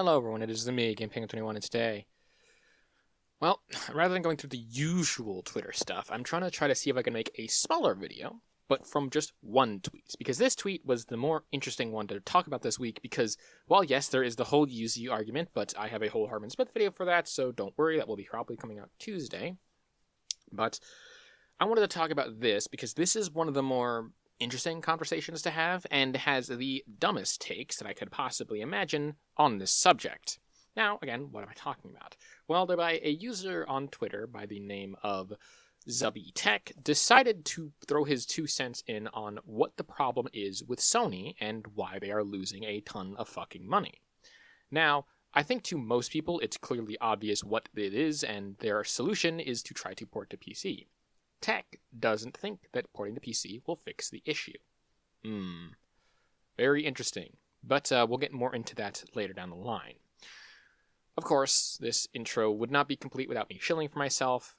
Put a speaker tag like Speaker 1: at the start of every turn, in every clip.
Speaker 1: hello everyone, it is the me, GamePinguin21, and today, well, rather than going through the usual Twitter stuff, I'm trying to see if I can make a smaller video, but from just one tweet, because this tweet was the more interesting one to talk about this week, because, well, yes, there is the whole UZ argument, but I have a whole Hardman Smith video for that, so don't worry, that will be probably coming out Tuesday. But I wanted to talk about this, because this is one of the more interesting conversations to have, and has the dumbest takes that I could possibly imagine on this subject. Now, again, what am I talking about? Well, thereby a user on Twitter by the name of Zubby Tech decided to throw his 2 cents in on what the problem is with Sony and why they are losing a ton of fucking money. Now, I think to most people it's clearly obvious what it is, and their solution is to try to port to PC. Tech doesn't think that porting to PC will fix the issue. Very interesting. But we'll get more into that later down the line. Of course, this intro would not be complete without me shilling for myself.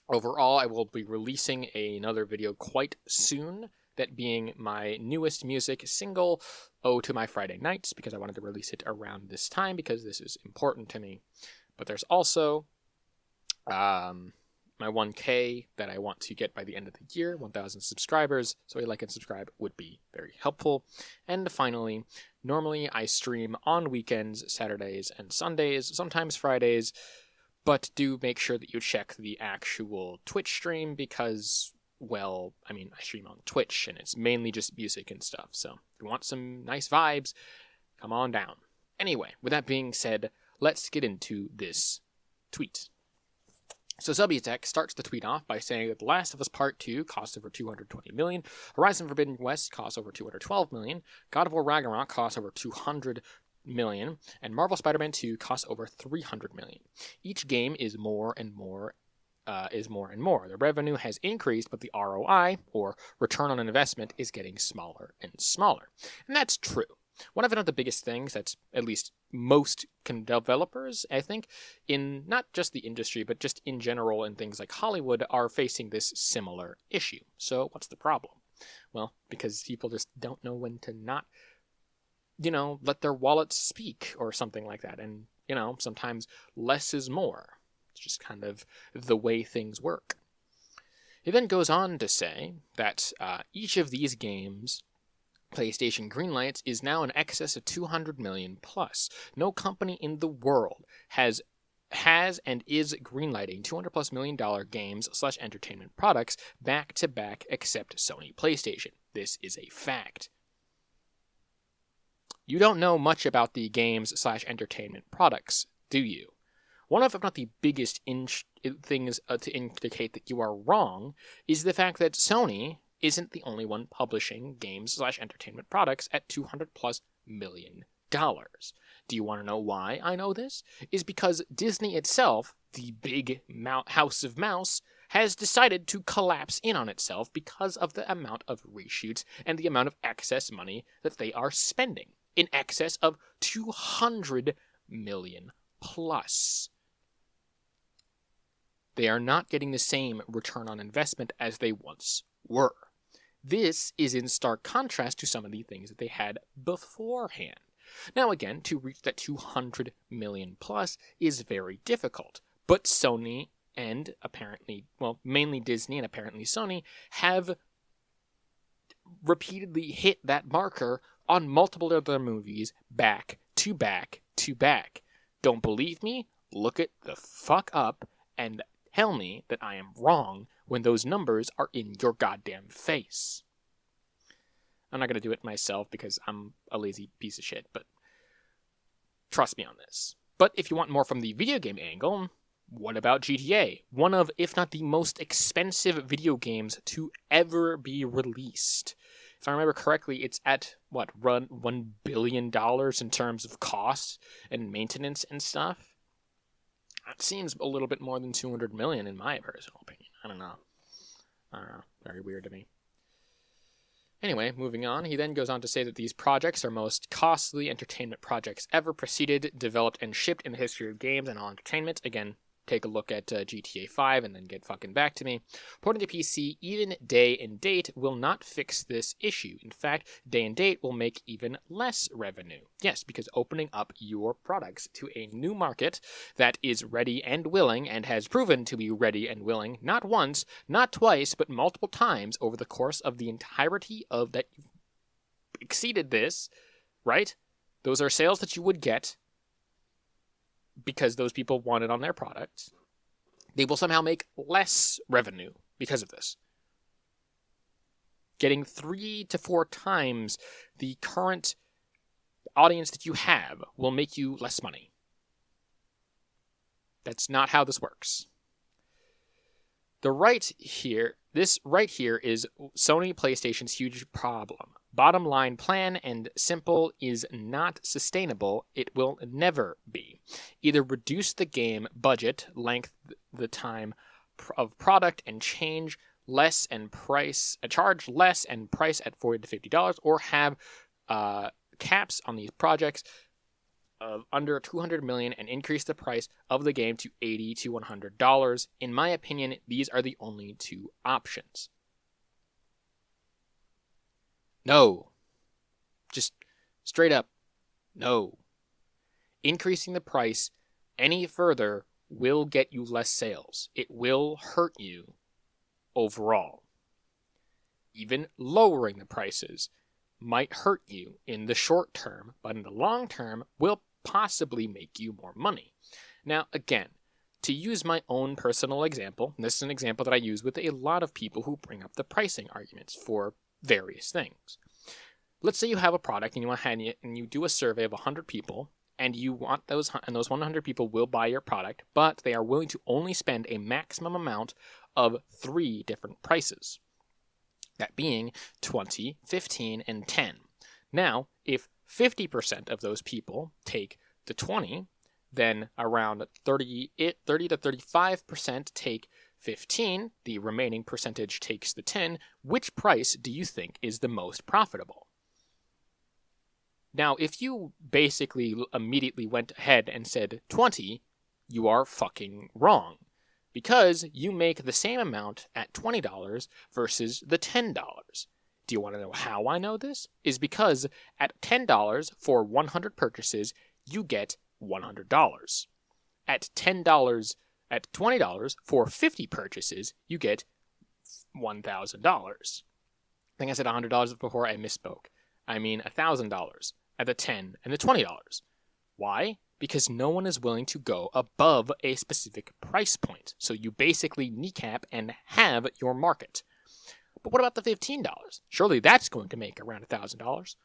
Speaker 1: Overall, I will be releasing another video quite soon, that being my newest music single, Oh to My Friday Nights, because I wanted to release it around this time, because this is important to me. But there's also my 1K that I want to get by the end of the year, 1,000 subscribers, so a like and subscribe would be very helpful. And finally, normally I stream on weekends, Saturdays and Sundays, sometimes Fridays, but do make sure that you check the actual Twitch stream because, well, I mean, I stream on Twitch and it's mainly just music and stuff, so if you want some nice vibes, come on down. Anyway, with that being said, let's get into this tweet. So Zubbytech starts the tweet off by saying that The Last of Us Part 2 cost over $220 million, Horizon Forbidden West cost over $212 million, God of War Ragnarok cost over $200 million, and Marvel Spider-Man 2 costs over $300 million. Each game is more and more. The revenue has increased, but the ROI, or return on investment, is getting smaller and smaller. And that's true. One of the biggest things that's at least most developers, I think, in not just the industry, but just in general in things like Hollywood, are facing this similar issue. So what's the problem? Well, because people just don't know when to not, let their wallets speak or something like that. And, sometimes less is more. It's just kind of the way things work. He then goes on to say that each of these games PlayStation greenlights is now in excess of 200 million plus. No company in the world has and is greenlighting $200+ million games / entertainment products back to back except Sony PlayStation. This is a fact. You don't know much about the games / entertainment products, do you? One of, if not the biggest things to indicate that you are wrong is the fact that Sony isn't the only one publishing games / entertainment products at $200+ million. Do you want to know why I know this? Is because Disney itself, the big house of mouse, has decided to collapse in on itself because of the amount of reshoots and the amount of excess money that they are spending. In excess of $200 million plus. They are not getting the same return on investment as they once were. This is in stark contrast to some of the things that they had beforehand. Now again, to reach that 200 million plus is very difficult, but Sony and apparently, mainly Disney and apparently Sony have repeatedly hit that marker on multiple other movies back to back to back. Don't believe me? Look it the fuck up and tell me that I am wrong when those numbers are in your goddamn face. I'm not going to do it myself because I'm a lazy piece of shit, but trust me on this. But if you want more from the video game angle, what about GTA? One of, if not the most expensive video games to ever be released. If I remember correctly, it's at, $1 billion in terms of cost and maintenance and stuff? That seems a little bit more than 200 million in my personal opinion. I don't know. Very weird to me. Anyway, moving on, he then goes on to say that these projects are most costly entertainment projects ever preceded, developed, and shipped in the history of games and all entertainment. Again, take a look at GTA 5 and then get fucking back to me. Porting to PC, even day and date, will not fix this issue. In fact, day and date will make even less revenue. Yes, because opening up your products to a new market that is ready and willing and has proven to be ready and willing, not once, not twice, but multiple times over the course of the entirety of that you've exceeded this, right? Those are sales that you would get because those people want it on their product. They will somehow make less revenue because of this. Getting 3 to 4 times the current audience that you have will make you less money. That's not how this works. This right here is Sony PlayStation's huge problem. Bottom line, plain and simple, is not sustainable. It will never be. Either reduce the game budget, length, the time of product, and charge less and price at $40 to $50, or have caps on these projects of under $200 million and increase the price of the game to $80 to $100. In my opinion, these are the only two options. No. Just straight up, no. Increasing the price any further will get you less sales. It will hurt you overall. Even lowering the prices might hurt you in the short term, but in the long term will possibly make you more money. Now, again, to use my own personal example, and this is an example that I use with a lot of people who bring up the pricing arguments for various things. Let's say you have a product and you do a survey of 100 people, and you want those 100 people will buy your product, but they are willing to only spend a maximum amount of 3 different prices. That being 20, 15, and 10. Now, if 50% of those people take the 20, then around 30 to 35% take 15, the remaining percentage takes the 10. Which price do you think is the most profitable? Now, if you basically immediately went ahead and said 20, you are fucking wrong. Because you make the same amount at $20 versus the $10. Do you want to know how I know this? Is because at $10 for 100 purchases, you get $100. At $20 for 50 purchases, you get $1,000. I think I said $100 before, I misspoke. I mean $1,000 at the $10 and the $20. Why? Because no one is willing to go above a specific price point. So you basically kneecap and have your market. But what about the $15? Surely that's going to make around $1,000.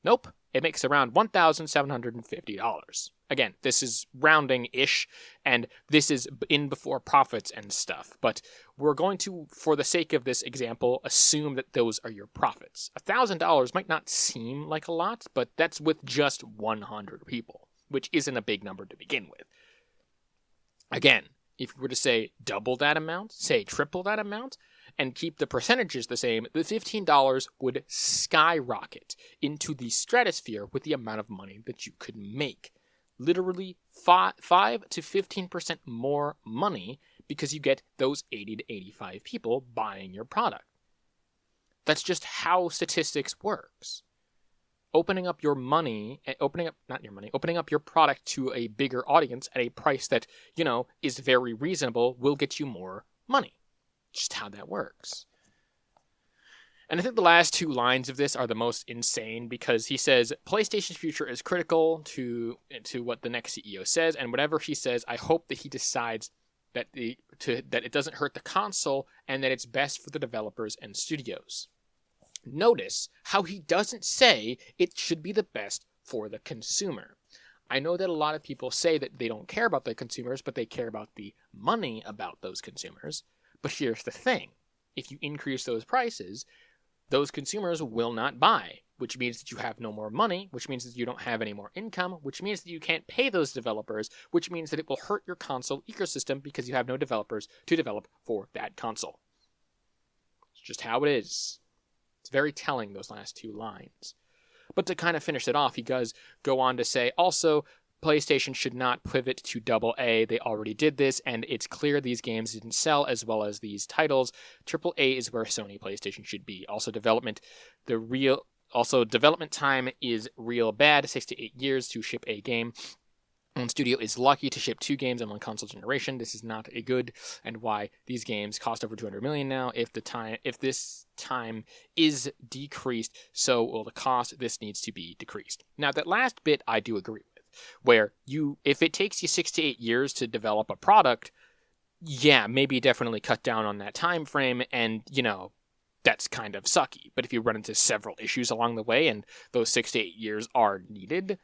Speaker 1: Nope, it makes around $1,750. Again, this is rounding-ish, and this is in before profits and stuff. But we're going to, for the sake of this example, assume that those are your profits. $1,000 might not seem like a lot, but that's with just 100 people, which isn't a big number to begin with. Again, if we were to say double that amount, say triple that amount, and keep the percentages the same, the $15 would skyrocket into the stratosphere with the amount of money that you could make. Literally 5 to 15% more money because you get those 80 to 85 people buying your product. That's just how statistics works. Opening up your product to a bigger audience at a price that, is very reasonable will get you more money. Just how that works. And I think the last 2 lines of this are the most insane because he says, PlayStation's future is critical to what the next CEO says, and whatever he says, I hope that he decides that it doesn't hurt the console and that it's best for the developers and studios. Notice how he doesn't say it should be the best for the consumer. I know that a lot of people say that they don't care about the consumers, but they care about the money about those consumers. But here's the thing. If you increase those prices, those consumers will not buy, which means that you have no more money, which means that you don't have any more income, which means that you can't pay those developers, which means that it will hurt your console ecosystem because you have no developers to develop for that console. It's just how it is. It's very telling, those last 2 lines. But to kind of finish it off, he does go on to say, also, PlayStation should not pivot to AA. They already did this, and it's clear these games didn't sell as well as these titles. AAA is where Sony PlayStation should be. Also, development time is real bad, 6 to 8 years to ship a game. One studio is lucky to ship 2 games in one console generation. This is not a good, and why these games cost over $200 million now. If this time is decreased, so will the cost. This needs to be decreased. Now, that last bit I do agree with, where if it takes you 6 to 8 years to develop a product, yeah, maybe definitely cut down on that time frame, and that's kind of sucky. But if you run into several issues along the way, and those 6 to 8 years are needed,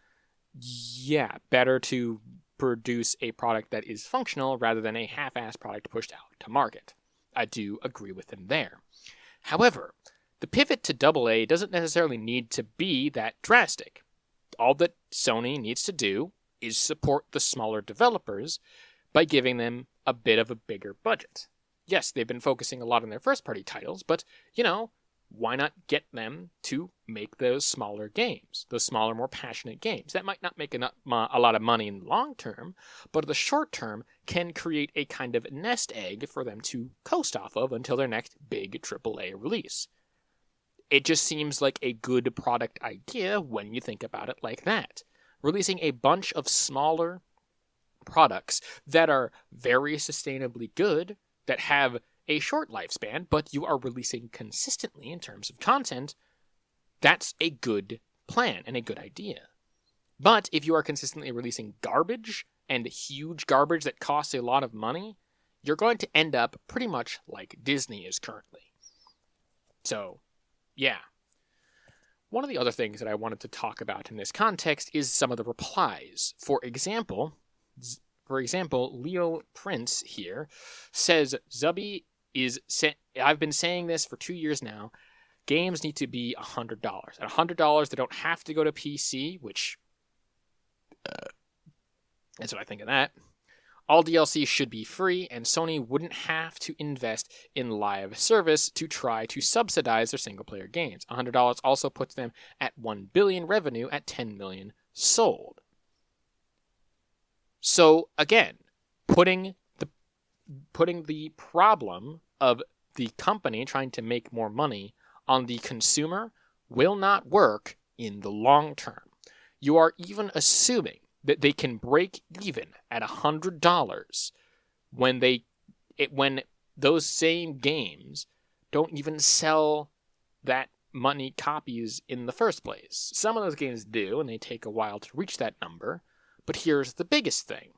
Speaker 1: yeah, better to produce a product that is functional rather than a half-assed product pushed out to market. I do agree with him there. However, the pivot to AA doesn't necessarily need to be that drastic. All that Sony needs to do is support the smaller developers by giving them a bit of a bigger budget. Yes, they've been focusing a lot on their first-party titles, but, why not get them to make those smaller games, those smaller, more passionate games? That might not make a lot of money in the long term, but in the short term can create a kind of nest egg for them to coast off of until their next big AAA release. It just seems like a good product idea when you think about it like that. Releasing a bunch of smaller products that are very sustainably good, that have a short lifespan, but you are releasing consistently in terms of content, that's a good plan and a good idea. But if you are consistently releasing garbage, and huge garbage that costs a lot of money, you're going to end up pretty much like Disney is currently. So, yeah. One of the other things that I wanted to talk about in this context is some of the replies. For example, Leo Prince here says, Zubby I've been saying this for 2 years now. Games need to be $100. At $100, they don't have to go to PC, which that's what I think of that. All DLC should be free, and Sony wouldn't have to invest in live service to try to subsidize their single-player games. $100 also puts them at $1 billion revenue at 10 million sold. So, again, putting the problem of the company trying to make more money on the consumer will not work in the long term. You are even assuming that they can break even at $100 when those same games don't even sell that many copies in the first place. Some of those games do, and they take a while to reach that number. But here's the biggest thing.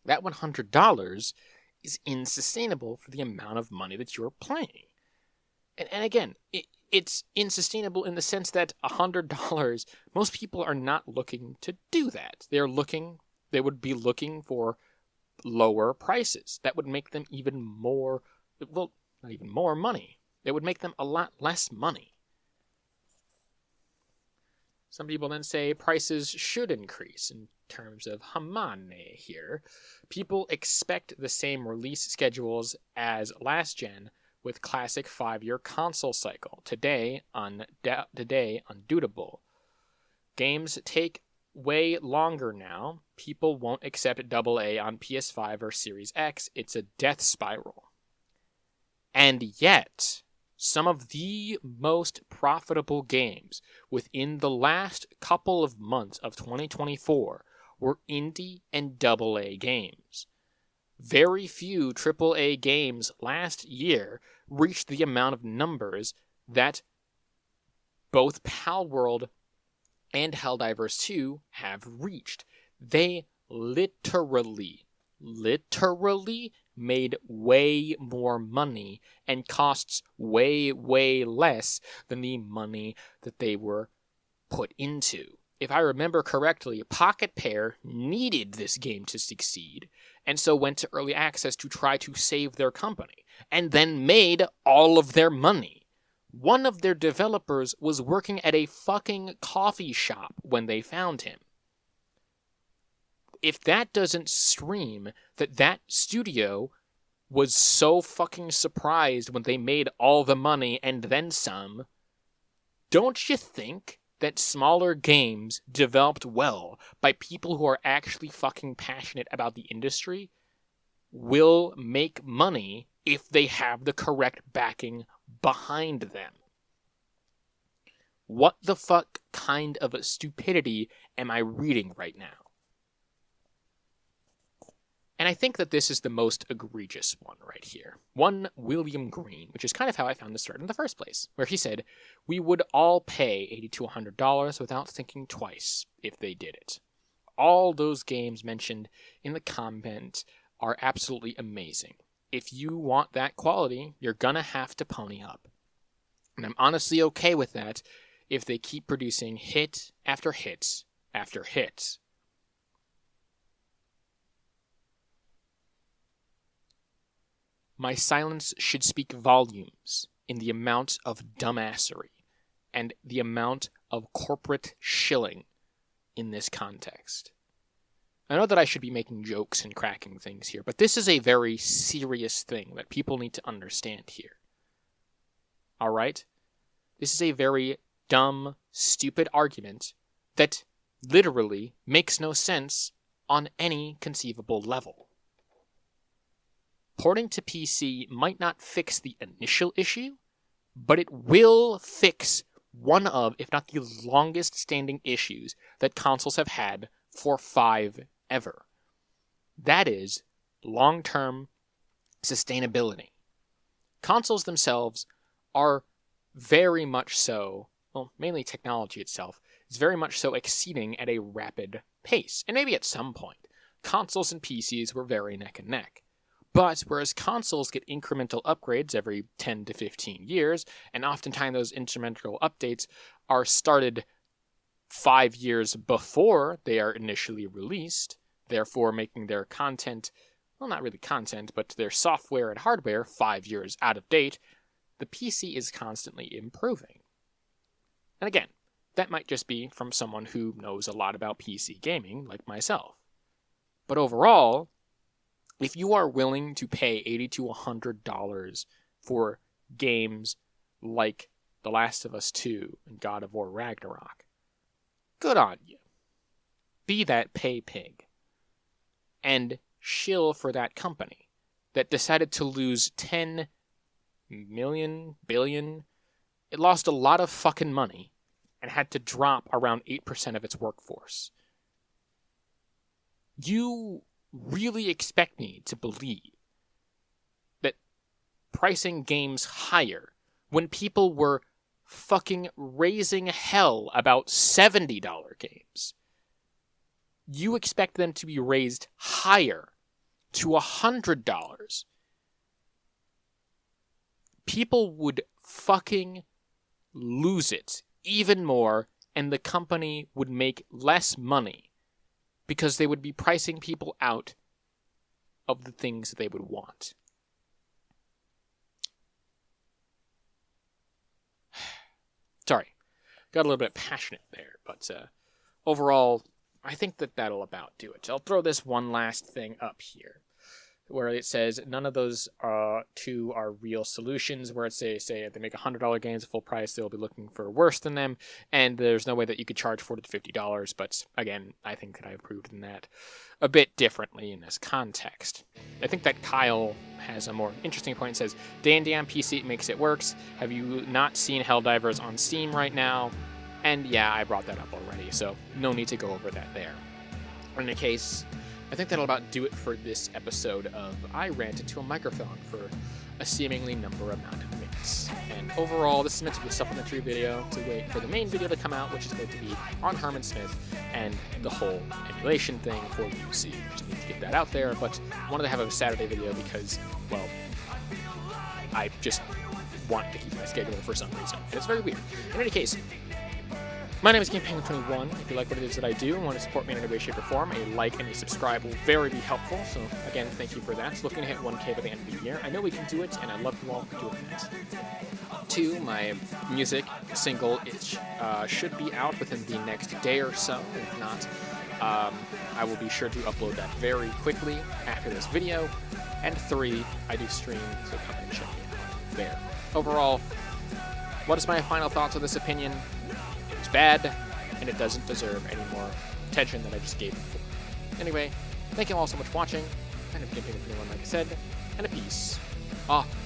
Speaker 1: That $100 is unsustainable for the amount of money that you're playing. And again, it's unsustainable in the sense that $100, most people are not looking to do that. They would be looking for lower prices. That would make them even more, well, not even more money. It would make them a lot less money. Some people then say prices should increase in terms of Hamane here. People expect the same release schedules as last gen with classic 5-year console cycle. Today, undoubtable. Games take way longer now. People won't accept AA on PS5 or Series X. It's a death spiral. And yet, some of the most profitable games within the last couple of months of 2024 were indie and AA games. Very few AAA games last year reached the amount of numbers that both Palworld and Helldivers 2 have reached. They literally made way more money and costs way less than the money that they were put into. If I remember correctly, Pocket Pair needed this game to succeed, and so went to early access to try to save their company, and then made all of their money. One of their developers was working at a fucking coffee shop when they found him. If that doesn't scream that studio was so fucking surprised when they made all the money and then some, don't you think that smaller games developed well by people who are actually fucking passionate about the industry will make money if they have the correct backing behind them. What the fuck kind of stupidity am I reading right now? And I think that this is the most egregious one right here. One William Green, which is kind of how I found this thread in the first place, where he said, "We would all pay $80 to $100 without thinking twice if they did it. All those games mentioned in the comment are absolutely amazing. If you want that quality, you're gonna have to pony up. And I'm honestly okay with that if they keep producing hit after hit after hit." My silence should speak volumes in the amount of dumbassery and the amount of corporate shilling in this context. I know that I should be making jokes and cracking things here, but this is a very serious thing that people need to understand here. Alright? This is a very dumb, stupid argument that literally makes no sense on any conceivable level. Porting to PC might not fix the initial issue, but it will fix one of, if not the longest standing issues that consoles have had for 5 ever. That is long-term sustainability. Consoles themselves are very much so, well, mainly technology itself, is very much so exceeding at a rapid pace. And maybe at some point, consoles and PCs were very neck and neck. But whereas consoles get incremental upgrades every 10 to 15 years, and oftentimes those incremental updates are started 5 years before they are initially released, therefore making their content, well, not really content, but their software and hardware 5 years out of date, the PC is constantly improving. And again, that might just be from someone who knows a lot about PC gaming, like myself. But overall, if you are willing to pay $80 to $100 for games like The Last of Us 2 and God of War Ragnarok, good on you. Be that pay pig. And shill for that company that decided to lose 10 million, billion. It lost a lot of fucking money and had to drop around 8% of its workforce. You really expect me to believe that pricing games higher when people were fucking raising hell about $70 games, you expect them to be raised higher to $100? People would fucking lose it even more, and the company would make less money because they would be pricing people out of the things they would want. Sorry, got a little bit passionate there, but overall, I think that that'll about do it. I'll throw this one last thing up here, where it says none of those two are real solutions, where it's say if they make $100 games at full price, they'll be looking for worse than them, and there's no way that you could charge $40 to $50, but again, I think that I've proven that a bit differently in this context. I think that Kyle has a more interesting point. It says, day and day on PC makes it works. Have you not seen Helldivers on Steam right now? And yeah, I brought that up already, so no need to go over that there. In any case, I think that'll about do it for this episode of I Ranted to a Microphone for a seemingly amount of minutes. And overall, this is meant to be a supplementary video to wait for the main video to come out, which is going to be on Herman Smith and the whole emulation thing for UC. Just need to get that out there, but wanted to have a Saturday video because, well, I just want to keep my schedule for some reason. And it's very weird. In any case, my name is GamePenguin21. If you like what it is that I do and want to support me in any way, shape, or form, a like and a subscribe will very be helpful. So, again, thank you for that. It's looking to hit 1K by the end of the year. I know we can do it, and I love you all for doing that. 2, my music single should be out within the next day or so. If not, I will be sure to upload that very quickly after this video. And 3, I do stream, so come and check me out there. Overall, what is my final thoughts on this opinion? It's bad, and it doesn't deserve any more attention than I just gave it before. Anyway, thank you all so much for watching. Kind of giving it anyone, like I said, and a peace. Off.